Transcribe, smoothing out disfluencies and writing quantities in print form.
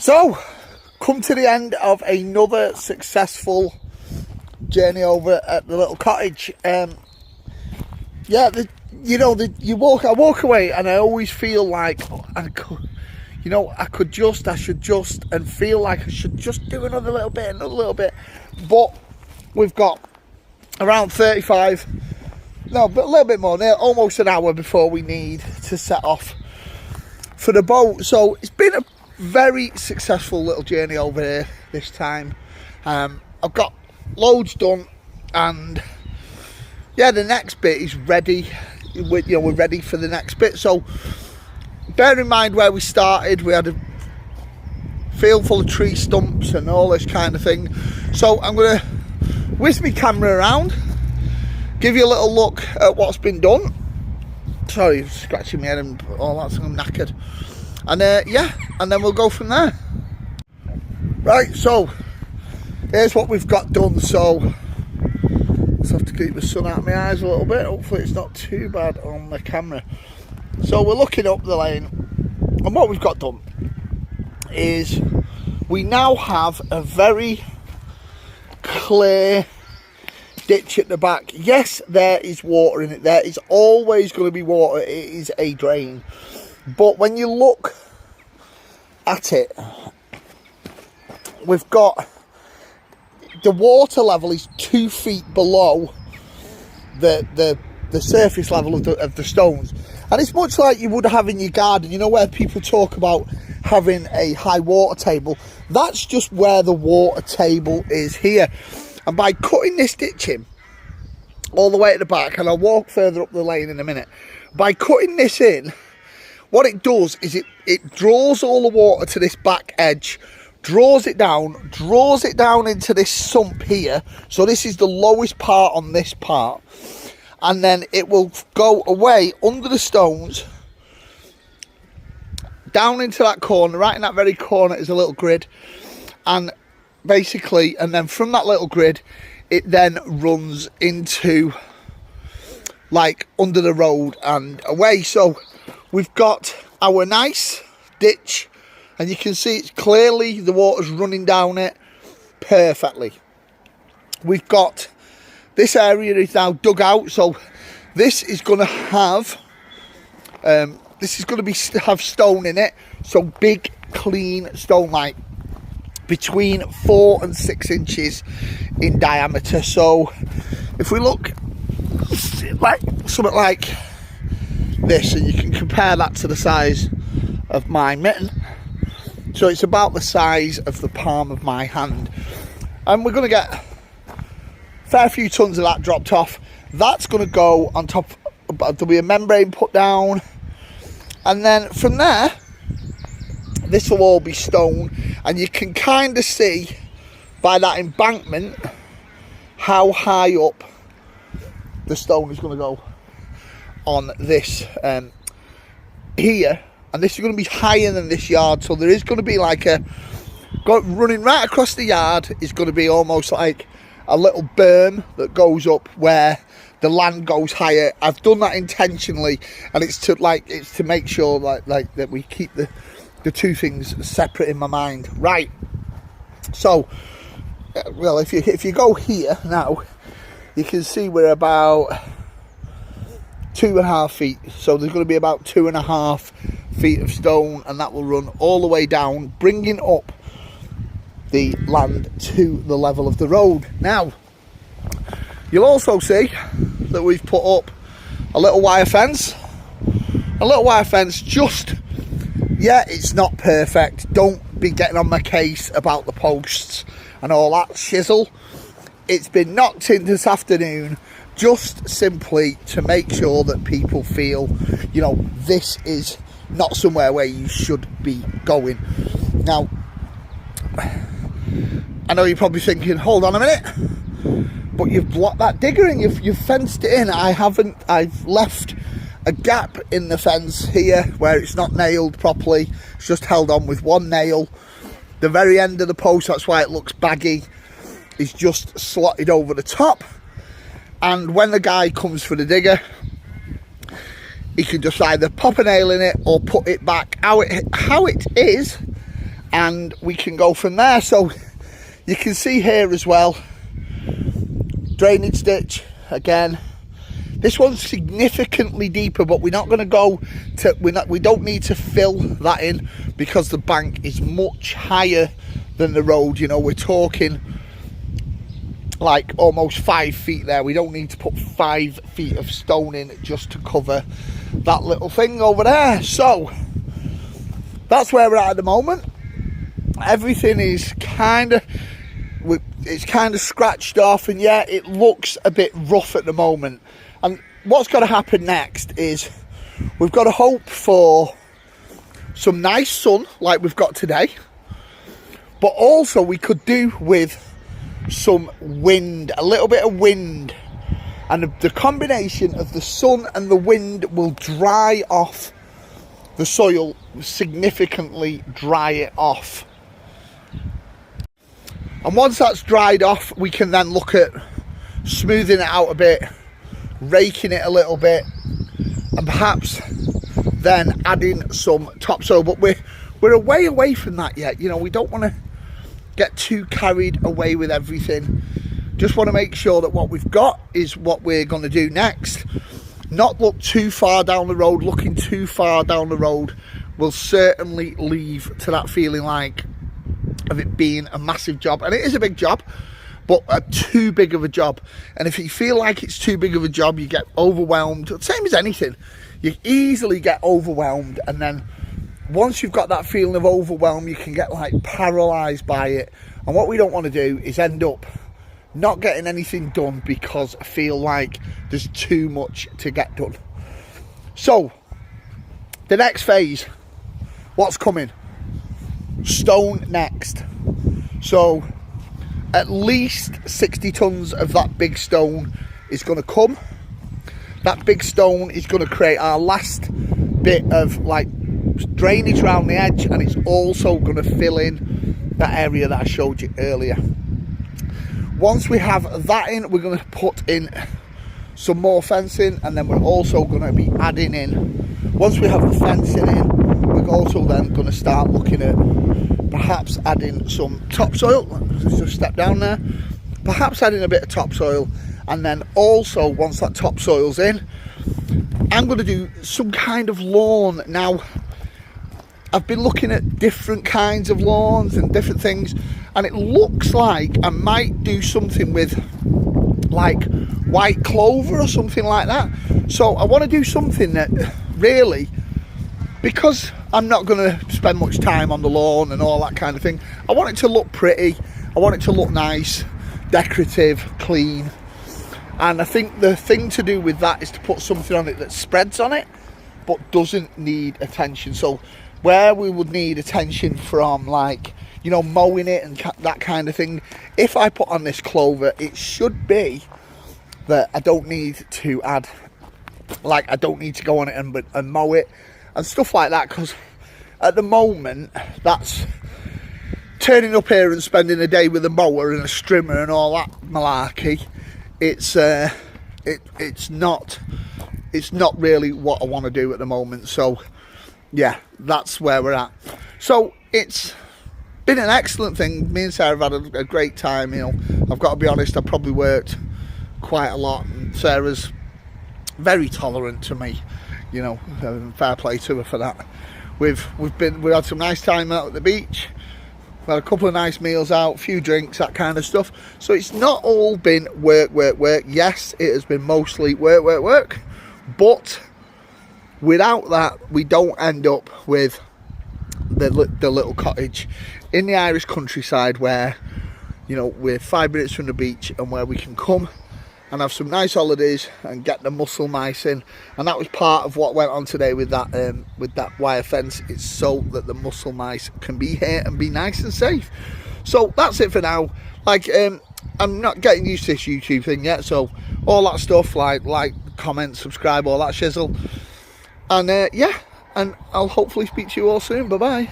So, come to the end of another successful journey over at the little cottage. I walk away and I always feel like I should just do another little bit. But we've got around 35, no, but a little bit more, almost an hour before we need to set off for the boat. So it's been a very successful little journey over here this time. I've got loads done, and the next bit is ready. We're ready for the next bit. So bear in mind where we started. We had a field full of tree stumps and all this kind of thing. So I'm going to whisk my camera around, give you a little look at what's been done. Sorry, scratching my head and all that, so I'm knackered. And and then we'll go from there. Right, so here's what we've got done. So just have to keep the sun out of my eyes a little bit. Hopefully it's not too bad on the camera. So we're looking up the lane, and what we've got done is we now have a very clear ditch at the back. Yes, there is water in it. There is always going to be water. It is a drain. But when you look at it, we've got the water level is 2 feet below the surface level of the stones, and it's much like you would have in your garden. You know, where people talk about having a high water table. That's just where the water table is here. And by cutting this ditch in all the way at the back, and I'll walk further up the lane in a minute, by cutting this in, what it does is it draws all the water to this back edge, draws it down into this sump here. So this is the lowest part on this part, and then it will go away under the stones, down into that corner. Right in that very corner is a little grid, and basically, and then from that little grid it then runs into like under the road and away. So we've got our nice ditch, and you can see it's clearly the water's running down it perfectly. We've got this area is now dug out, so this is going to have have stone in it. So big clean stone, like between 4 and 6 inches in diameter. So if we look like something like this, and you can compare that to the size of my mitten, so it's about the size of the palm of my hand, and we're going to get a fair few tons of that dropped off. That's going to go on top. There'll be a membrane put down, and then from there this will all be stone, and you can kind of see by that embankment how high up the stone is going to go on this here. And this is going to be higher than this yard, so there is going to be like running right across the yard is going to be almost like a little berm that goes up where the land goes higher. I've done that intentionally, and it's to make sure like that we keep the two things separate in my mind. Right, so well, if you go here now, you can see we're about 2.5 feet, so there's going to be about 2.5 feet of stone, and that will run all the way down, bringing up the land to the level of the road. Now you'll also see that we've put up a little wire fence. Just, it's not perfect. Don't be getting on my case about the posts and all that shizzle. It's been knocked in this afternoon, just simply to make sure that people feel, this is not somewhere where you should be going. Now, I know you're probably thinking, hold on a minute, but you've blocked that digger and you've fenced it in. I've left a gap in the fence here where it's not nailed properly. It's just held on with one nail. The very end of the post, that's why it looks baggy, is just slotted over the top. And when the guy comes for the digger, he can just either pop a nail in it or put it back how it is, and we can go from there. So you can see here as well, drainage ditch again. This one's significantly deeper, but we're not going to go to, we don't need to fill that in because the bank is much higher than the road. You know, we're talking like almost 5 feet there. We don't need to put 5 feet of stone in just to cover that little thing over there. So that's where we're at the moment. Everything is it's kind of scratched off, and yeah, it looks a bit rough at the moment. And what's got to happen next is we've got to hope for some nice sun like we've got today, but also we could do with some wind, a little bit of wind, and the combination of the sun and the wind will dry off the soil, significantly dry it off. And once that's dried off, we can then look at smoothing it out a bit, raking it a little bit, and perhaps then adding some topsoil. But we're a way away from that yet. You know, we don't want to get too carried away with everything. Just want to make sure that what we've got is what we're going to do next. Not look too far down the road. Looking too far down the road will certainly leave to that feeling like of it being a massive job. And it is a big job, but too big of a job. And if you feel like it's too big of a job, you get overwhelmed. Same as anything, you easily get overwhelmed, and then once you've got that feeling of overwhelm, you can get like paralyzed by it. And what we don't want to do is end up not getting anything done because I feel like there's too much to get done. So the next phase, what's coming? Stone next. So at least 60 tons of that big stone is going to come. That big stone is going to create our last bit of like drainage around the edge, and it's also going to fill in that area that I showed you earlier. Once we have that in, we're going to put in some more fencing, and then we're also going to be adding in, once we have the fencing in, we're also then going to start looking at perhaps adding some topsoil. Let's just step down there. Perhaps adding a bit of topsoil, and then also once that topsoil's in, I'm going to do some kind of lawn. Now, I've been looking at different kinds of lawns and different things, and it looks like I might do something with like white clover or something like that. So I want to do something that really, because I'm not going to spend much time on the lawn and all that kind of thing, I want it to look pretty, I want it to look nice, decorative, clean. And I think the thing to do with that is to put something on it that spreads on it but doesn't need attention. So where we would need attention from, like, you know, mowing it and that kind of thing, if I put on this clover, it should be that I don't need to add, like, I don't need to go on it and mow it and stuff like that, because at the moment that's turning up here and spending a day with a mower and a strimmer and all that malarkey. It's not really what I want to do at the moment. So yeah, that's where we're at. So it's been an excellent thing. Me and Sarah have had a great time. You know, I've got to be honest, I've probably worked quite a lot, and Sarah's very tolerant to me, you know, fair play to her for that. We've had some nice time out at the beach. We've had a couple of nice meals out, a few drinks, that kind of stuff. So it's not all been work. Yes, it has been mostly work, but without that, we don't end up with the little cottage in the Irish countryside where, you know, we're 5 minutes from the beach and where we can come and have some nice holidays and get the mussel mice in. And that was part of what went on today with that wire fence. It's so that the mussel mice can be here and be nice and safe. So that's it for now. Like, I'm not getting used to this YouTube thing yet, so all that stuff, like, comment, subscribe, all that shizzle. And yeah, and I'll hopefully speak to you all soon. Bye bye.